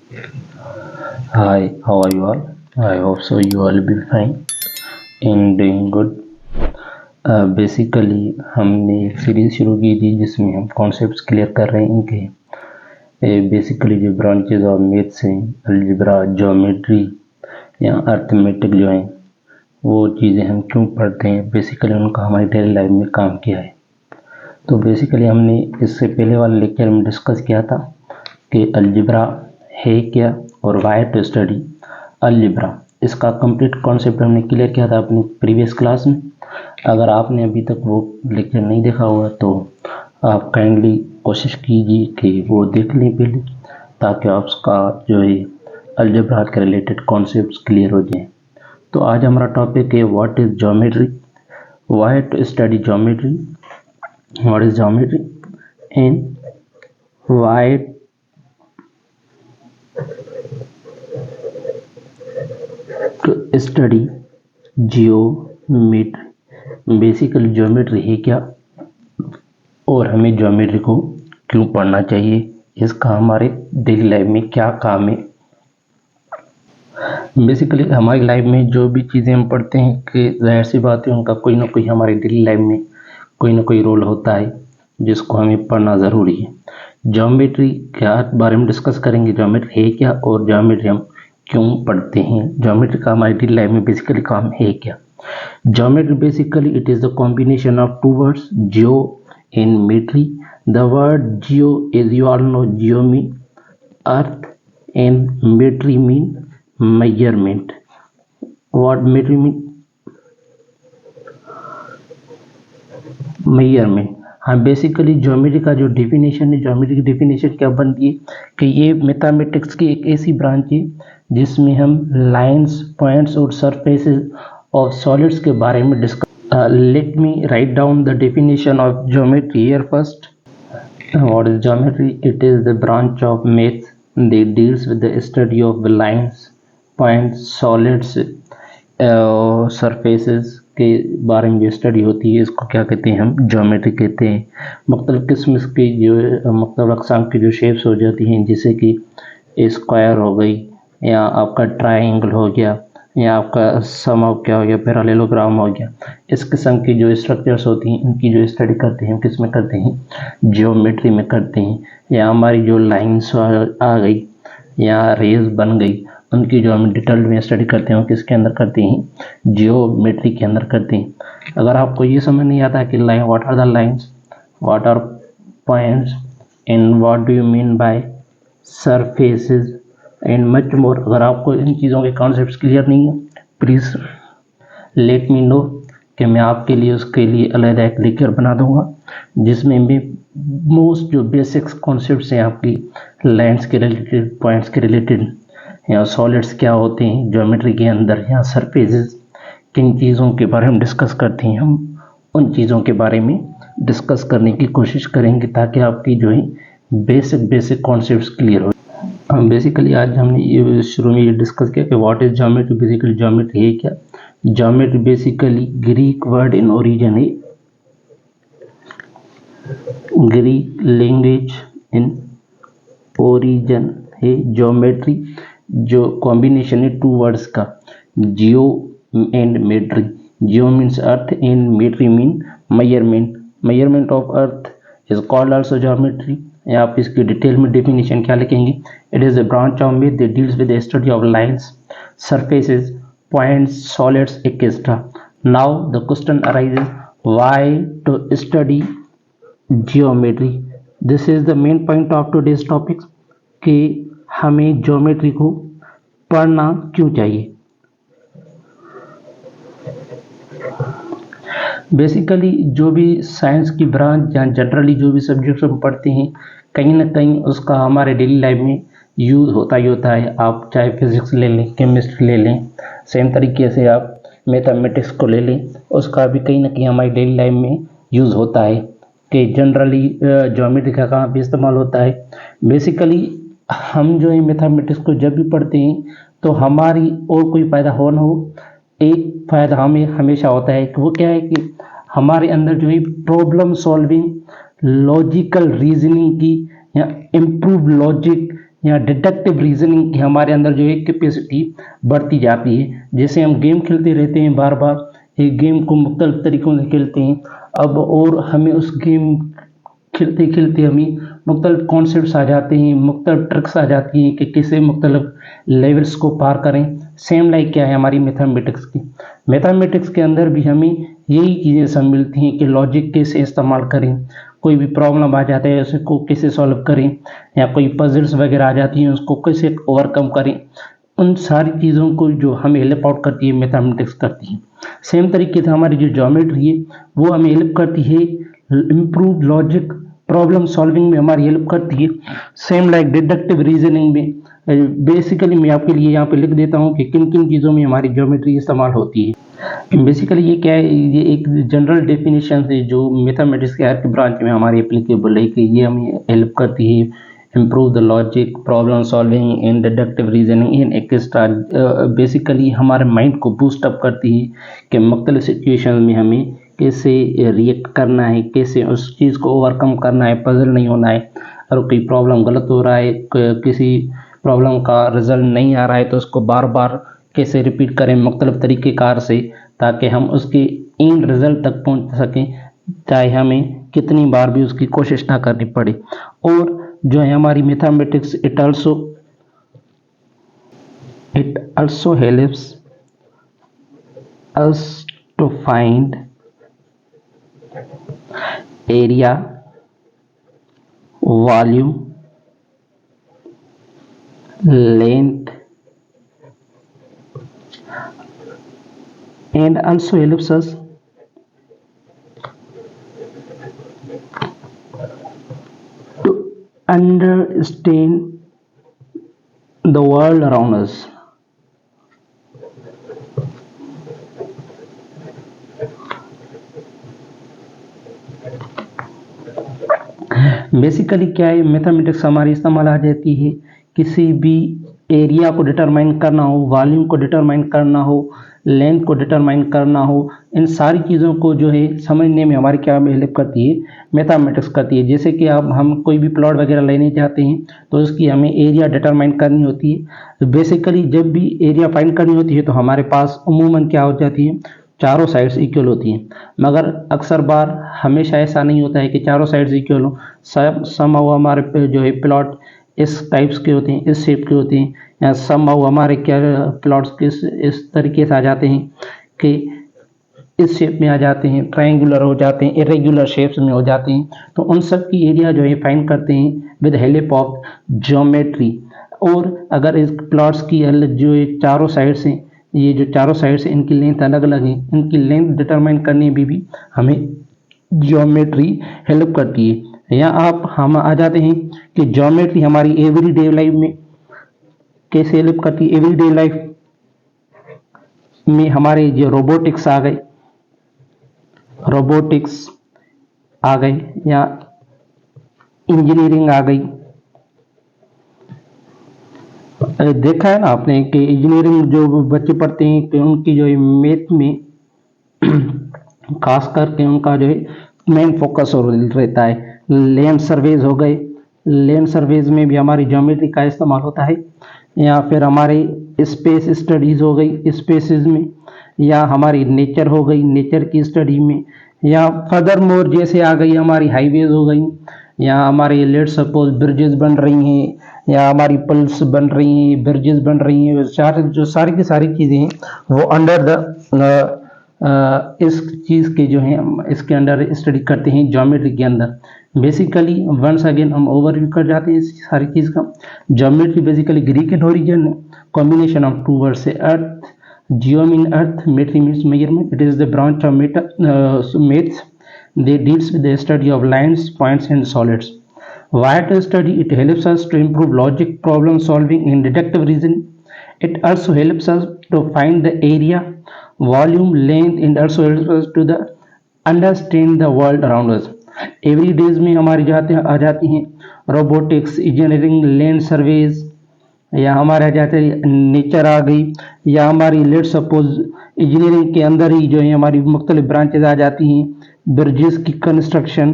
Hi, how are you all? I hope so you all be fine and doing good. Basically हमने एक series शुरू की थी जिसमें हम कॉन्सेप्ट्स क्लियर कर रहे हैं इनके। बेसिकली जो ब्रांचेज ऑफ मैथ्स हैं, अलजेब्रा, ज्योमेट्री या अर्थमेटिक जो हैं, वो चीज़ें हम क्यों पढ़ते हैं, बेसिकली उनका हमारी डेली लाइफ में काम किया है। तो बेसिकली हमने इससे पहले वाले लेक्चर में डिस्कस किया था कि अलजेब्रा है क्या और वाई टू स्टडी अलजेब्रा। इसका कंप्लीट कॉन्सेप्ट हमने क्लियर किया था अपनी प्रीवियस क्लास में। अगर आपने अभी तक वो लेक्चर नहीं देखा हुआ तो आप काइंडली कोशिश कीजिए कि वो देख लें पहले, ताकि आपका जो है अलजेब्रा के रिलेटेड कॉन्सेप्ट्स क्लियर हो जाएं। तो आज हमारा टॉपिक है what is geometry, why to study geometry, what is geometry and why to study geometry. Basically geometry है क्या और हमें ज्योमेट्री को क्यों पढ़ना चाहिए, इसका हमारे डेली लाइफ में क्या काम है। बेसिकली हमारी लाइफ में जो भी चीज़ें हम पढ़ते हैं कि जाहिर सी बात है उनका कोई ना कोई हमारे डेली लाइफ में कोई ना कोई रोल होता है जिसको हमें पढ़ना ज़रूरी है। ज्योमेट्री क्या बारे में डिस्कस करेंगे, ज्योमेट्री है क्या और ज्योमेट्री हम क्यों पढ़ते हैं, ज्योमेट्री का हमारी डेली लाइफ में बेसिकली काम है क्या। Geometry basically it is the combination of two words, geo and metry. The word geo, as you all know, geo mean earth and metry mean measurement. What metry mean? Measurement. हाँ, basically geometry का जो definition है, geometry की definition क्या बनती है कि ये मैथमेटिक्स की एक ऐसी ब्रांच है जिसमें हम लाइंस, पॉइंट्स और सरफेसेस ऑफ सॉलिड्स के बारे में discuss. Let me write down the definition of geometry here first. What is geometry? It is the branch of math that deals with the study of the lines, points, solids, surfaces के बारे में जो study होती है इसको क्या कहते हैं, हम ज्योमेट्री कहते हैं। मुख्तलिफ किस्म की जो मुख्तलिफ अक़साम की जो शेप्स हो जाती हैं, जैसे कि स्क्वायर हो गई या आपका ट्रायंगल हो गया या आपका सम ऑफ क्या हो गया, पैरेललोग्राम हो गया, इस किस्म की जो स्ट्रक्चर्स होती हैं इनकी जो स्टडी करते हैं किस में करते हैं, जियोमेट्री में करते हैं। या हमारी जो लाइंस आ गई या रेज बन गई, उनकी जो हम डिटेल में स्टडी करते हैं किसके अंदर करते हैं, जियोमेट्री के अंदर करते हैं। अगर आपको ये समझ नहीं आता कि line what are the lines, what are points and what do you mean by surfaces and much more, अगर आपको इन चीज़ों के कॉन्सेप्ट्स क्लियर नहीं है प्लीज़ लेट मी नो कि मैं आपके लिए उसके लिए अलग एक लेक्चर बना दूंगा जिसमें मैं मोस्ट जो बेसिक्स कॉन्सेप्ट्स हैं आपकी लाइंस के रिलेटेड, पॉइंट्स के रिलेटेड या सॉलिड्स क्या होते हैं ज्योमेट्री के अंदर या सरफेसेस, किन चीज़ों के बारे में डिस्कस करते हैं, हम उन चीज़ों के बारे में डिस्कस करने की कोशिश करेंगे ताकि आपकी जो है बेसिक कॉन्सेप्ट्स क्लियर हो। बेसिकली आज हमने ये शुरू में ये डिस्कस किया कि what is geometry. Basically geometry है क्या। Geometry basically Greek word in origin है, ग्रीक लैंग्वेज इन ओरिजिन है ज्योमेट्री, जो कॉम्बिनेशन है टू वर्ड्स का, geo and metry. Geo means earth and metry mean measurement. Measurement of earth is called also geometry. या आप इसकी detail में definition क्या लिखेंगे, it is a branch of math that deals with the study of lines, surfaces, points, solids etcetera. Now the question arises why to study geometry. This is the main point of today's topic कि हमें geometry को पढ़ना क्यों चाहिए। Basically जो भी science की branch या जनरली जो भी सब्जेक्ट्स हम पढ़ते हैं कहीं ना कहीं उसका हमारे डेली लाइफ में यूज़ होता ही होता है। आप चाहे फिजिक्स ले लें, केमिस्ट्री ले लें, सेम तरीके से आप मैथमेटिक्स को ले लें, उसका भी कहीं ना कहीं हमारी डेली लाइफ में यूज़ होता है कि जनरली ज्योमेट्री का कहाँ पे इस्तेमाल होता है। बेसिकली हम जो है मैथमेटिक्स को जब भी पढ़ते हैं तो हमारी और कोई फ़ायदा हो ना हो, एक फ़ायदा हमें हमेशा होता है कि वो क्या है कि हमारे अंदर जो है प्रॉब्लम सॉल्विंग, लॉजिकल रीजनिंग की या इम्प्रूव लॉजिक या डिडक्टिव रीजनिंग की हमारे अंदर जो है कैपेसिटी बढ़ती जाती है। जैसे हम गेम खेलते रहते हैं, बार बार एक गेम को मुख्तलिफ तरीक़ों से खेलते हैं, अब और हमें उस गेम खेलते खेलते हमें मुख्तलिफ कॉन्सेप्ट्स आ जाते हैं, मुख्तलिफ ट्रिक्स आ जाती हैं कि कैसे मुख्तलिफ लेवल्स को पार करें। सेम लाइक क्या है हमारी मैथमेटिक्स की, मैथमेटिक्स के अंदर भी हमें यही चीज़ें सब मिलती हैं कि लॉजिक कैसे इस्तेमाल करें, कोई भी प्रॉब्लम आ जाता है उसको कैसे सॉल्व करें, या कोई पजल्स वगैरह आ जाती हैं उसको कैसे ओवरकम करें। उन सारी चीज़ों को जो हमें हेल्प आउट करती है मैथमेटिक्स करती है। सेम तरीके से हमारी जो ज्योमेट्री है वो हमें हेल्प करती है, इम्प्रूव लॉजिक प्रॉब्लम सॉल्विंग में हमारी हेल्प करती है। सेम लाइक डिडक्टिव रीजनिंग में बेसिकली मैं आपके लिए यहाँ पे लिख देता हूँ कि किन किन चीज़ों में हमारी ज्योमेट्री इस्तेमाल होती है। बेसिकली ये क्या है, ये एक जनरल डेफिनेशन है जो मैथमेटिक्स के हर की ब्रांच में हमारी एप्लीकेबल है कि ये हमें हेल्प करती है improve the logic problem solving in deductive reasoning in extra. Basically हमारे माइंड को बूस्ट अप करती है कि मुख्तलिफ सिचुएशन में हमें कैसे रिएक्ट करना है, कैसे उस चीज़ को ओवरकम करना है, पजल नहीं होना है। अगर कोई प्रॉब्लम गलत हो रहा है, किसी प्रॉब्लम का रिजल्ट नहीं आ रहा है तो उसको बार बार कैसे रिपीट करें मुख्तलिफ तरीक़ेकार से, ताकि हम उसके एंड रिजल्ट तक पहुंच सकें, चाहे हमें कितनी बार भी उसकी कोशिश ना करनी पड़े। और जो है हमारी mathematics it also helps us to find area, volume, length, and also helps us to understand the world around us. Basically क्या है, मैथमेटिक्स हमारी इस्तेमाल आ जाती है किसी भी एरिया को डिटरमाइन करना हो, वॉल्यूम को डिटरमाइन करना हो, लेंथ को डिटरमाइन करना हो। इन सारी चीज़ों को जो है समझने में हमारी क्या हेल्प करती है, मैथमेटिक्स करती है। जैसे कि अब हम कोई भी प्लॉट वगैरह लेने चाहते हैं तो उसकी हमें एरिया डिटरमाइन करनी होती है। तो बेसिकली जब भी एरिया फाइंड करनी होती है तो हमारे पास उमूमन क्या हो जाती है, चारों साइड्स इक्वल होती हैं। मगर अक्सर बार हमेशा ऐसा नहीं होता है कि चारों साइड्स इक्वल हो। सम हमारे जो है प्लॉट इस टाइप्स के होते हैं, इस शेप के होते हैं, या सम हमारे क्या प्लॉट्स किस इस तरीके से आ जाते हैं कि इस शेप में आ जाते हैं, ट्रायंगुलर हो जाते हैं, इरेगुलर शेप्स में हो जाते हैं। तो उन सब की एरिया जो है फाइंड करते हैं विद हेल्प ऑफ ज्योमेट्री। और अगर इस प्लॉट्स की जो चारों साइड्स हैं, ये जो चारों साइड्स हैं इनकी लेंथ अलग अलग है, इनकी लेंथ डिटरमाइन करने में भी हमें ज्योमेट्री हेल्प करती है। यहाँ हम आ जाते हैं कि ज्योमेट्री हमारी एवरीडे लाइफ में कैसे हेल्प करती है। एवरीडे लाइफ में हमारे जो रोबोटिक्स आ गए, या इंजीनियरिंग आ गई। देखा है ना आपने कि इंजीनियरिंग जो बच्चे पढ़ते हैं कि उनकी जो है मैथ में खास करके उनका जो है मेन फोकस रहता है। लैंड सर्वेज हो गए, लैंड सर्वेज में भी हमारी ज्योमेट्री का इस्तेमाल होता है। या फिर हमारे स्पेस स्टडीज़ हो गई, स्पेसेस में, या हमारी नेचर हो गई, नेचर की स्टडी में, या फर्दर मोर जैसे आ गई हमारी हाईवेज हो गई, या हमारी लेट सपोज ब्रिजेस बन रही हैं, या हमारी पुल्स बन रही हैं, ब्रिजेस बन रही हैं। जो सारी की सारी चीज़ें हैं वो अंडर द इस चीज़ के जो है इसके अंडर स्टडी करते हैं ज्योमेट्री के अंदर। बेसिकली वंस अगेन हम ओवरव्यू कर जाते हैं इस सारी चीज़ का। Geometry basically Greek and origin combination of two words से earth, geo mean earth, metry means measurement. It is the branch of maths that deals with the study of lines, points and solids. Why to study? It helps us to improve logic, problem solving and deductive reasoning. It also helps us to find the area, volume, length and also helps us to the understand the world around us. Every days में हमारी आ जाती हैं robotics, engineering, land surveys, या हमारे आ जाते nature आ गई, या हमारी लेट सपोज इंजीनियरिंग के अंदर ही जो है हमारी मुख्तलिफ ब्रांचेज आ जाती हैं, ब्रिजेस की कंस्ट्रक्शन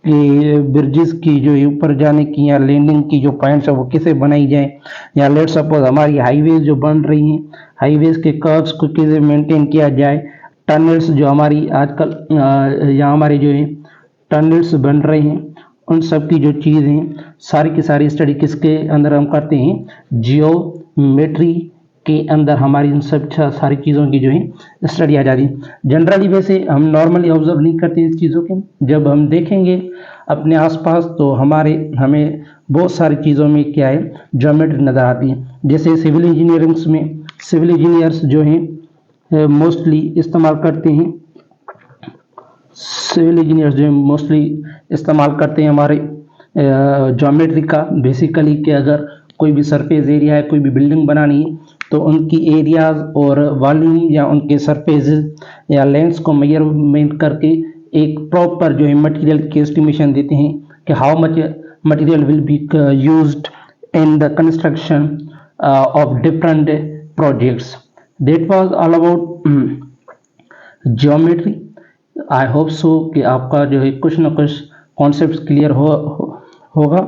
कि ब्रिजेस की जो ऊपर जाने की या लैंडिंग की जो पॉइंट्स है वो कैसे बनाई जाए, या लेट सपोज हमारी हाईवेज जो बन रही हैं, हाईवेज के कर्व्स को कैसे मेंटेन किया जाए, टनल्स जो हमारी आजकल या हमारे जो है टनल्स बन रहे हैं, उन सब की जो चीज़ हैं सारी की सारी स्टडी किसके अंदर हम करते हैं, जियोमेट्री के अंदर हमारी इन सब सारी चीज़ों की जो है स्टडी आ जाती है। जनरली वैसे हम नॉर्मली ऑब्जर्व नहीं करते इस चीज़ों के, जब हम देखेंगे अपने आसपास तो हमें बहुत सारी चीज़ों में क्या है ज्योमेट्री नज़र आती है। जैसे सिविल इंजीनियरिंग्स में सिविल इंजीनियर्स जो हैं मोस्टली इस्तेमाल करते हैं, सिविल इंजीनियर्स जो मोस्टली इस्तेमाल करते हैं हमारे ज्योमेट्री का, बेसिकली कि अगर कोई भी सरफेस एरिया है, कोई भी बिल्डिंग बनानी है, तो उनकी एरियाज और वॉल्यूम या उनके सरफेसेस या लेंथ्स को मेजरमेंट करके एक प्रॉपर जो है मटेरियल की एस्टिमेशन देते हैं कि how much material will be used in the construction of different projects. That was all about geometry. I hope so कि आपका जो है कुछ ना कुछ कॉन्सेप्ट क्लियर होगा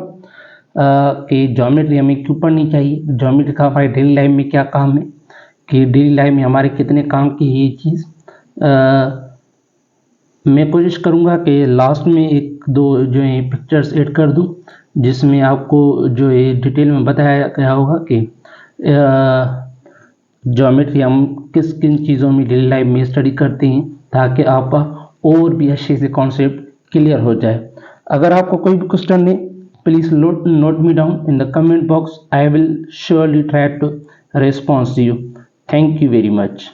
कि ज्योमेट्री हमें क्यों पढ़नी चाहिए, ज्योमेट्री का हमारे डेली लाइफ में क्या काम है, कि डेली लाइफ में हमारे कितने काम की है ये चीज़। मैं कोशिश करूँगा कि लास्ट में एक दो जो है पिक्चर्स ऐड कर दूँ जिसमें आपको जो है डिटेल में बताया गया होगा कि ज्योमेट्री हम किस किन चीज़ों में डेली लाइफ में स्टडी करते हैं, ताकि आपका और भी अच्छे से कॉन्सेप्ट क्लियर हो जाए। अगर आपको कोई भी क्वेश्चन है please note me down in the comment box, I will surely try to response you. Thank you very much.